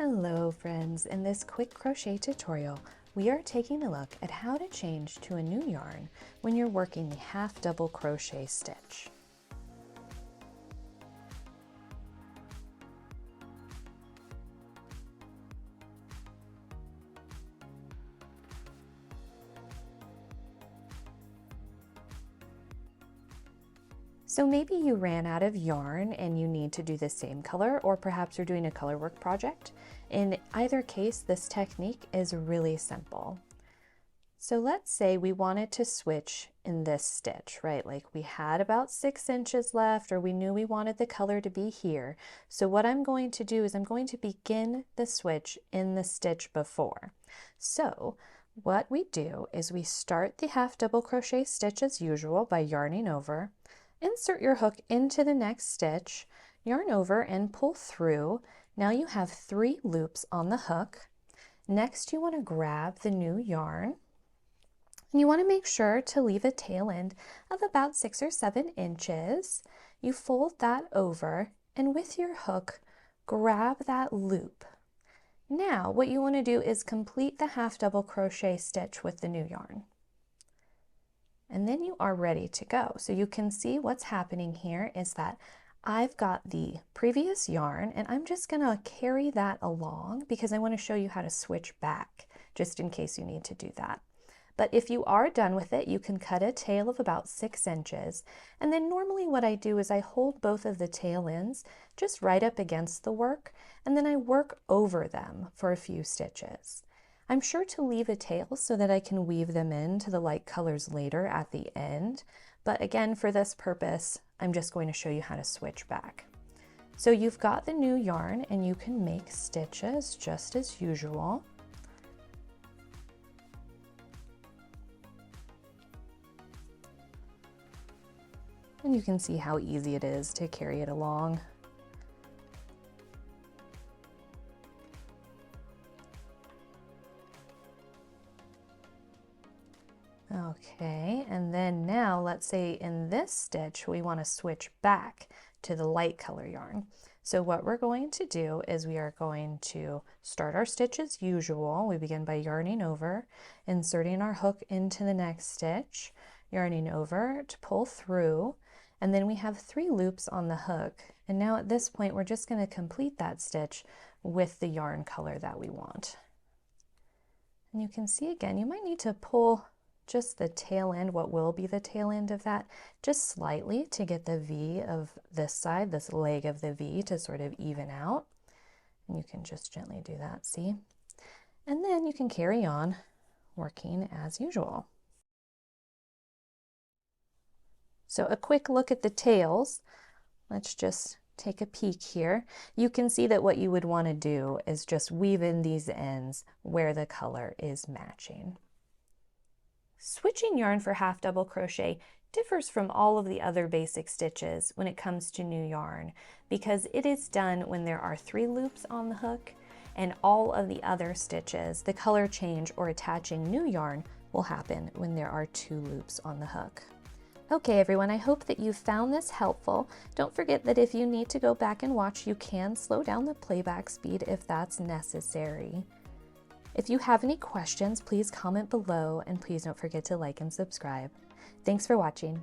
Hello friends, in this quick crochet tutorial we are taking a look at how to change to a new yarn when you're working the half double crochet stitch. So maybe you ran out of yarn and you need to do the same color, or perhaps you're doing a color work project. In either case, this technique is really simple. So let's say we wanted to switch in this stitch, right? Like we had about 6 inches left, or we knew we wanted the color to be here. So what I'm going to do is I'm going to begin the switch in the stitch before. So what we do is we start the half double crochet stitch as usual by yarning over. Insert your hook into the next stitch, yarn over and pull through. Now you have 3 loops on the hook. Next you want to grab the new yarn and you want to make sure to leave a tail end of about 6 or 7 inches. You fold that over and with your hook grab that loop. Now what you want to do is complete the half double crochet stitch with the new yarn. And then you are ready to go. So you can see what's happening here is that I've got the previous yarn and I'm just gonna carry that along because I want to show you how to switch back just in case you need to do that. But if you are done with it, you can cut a tail of about 6 inches. And then normally what I do is I hold both of the tail ends just right up against the work and then I work over them for a few stitches. I'm sure to leave a tail so that I can weave them into the light colors later at the end. But again, for this purpose, I'm just going to show you how to switch back. So you've got the new yarn and you can make stitches just as usual. And you can see how easy it is to carry it along. Okay, and then now let's say in this stitch we want to switch back to the light color yarn. So what we're going to do is we are going to start our stitch as usual. We begin by yarning over, inserting our hook into the next stitch, yarning over to pull through, and then we have 3 loops on the hook. And now at this point we're just going to complete that stitch with the yarn color that we want. And you can see again, you might need to pull just the tail end, what will be the tail end of that, just slightly to get the V of this side, this leg of the V to sort of even out. And you can just gently do that, see? And then you can carry on working as usual. So a quick look at the tails. Let's just take a peek here. You can see that what you would want to do is just weave in these ends where the color is matching. Switching yarn for half double crochet differs from all of the other basic stitches when it comes to new yarn because it is done when there are 3 loops on the hook, and all of the other stitches, the color change or attaching new yarn, will happen when there are 2 loops on the hook. Okay everyone, I hope that you found this helpful. Don't forget that if you need to go back and watch, you can slow down the playback speed if that's necessary. If you have any questions, please comment below and please don't forget to like and subscribe. Thanks for watching.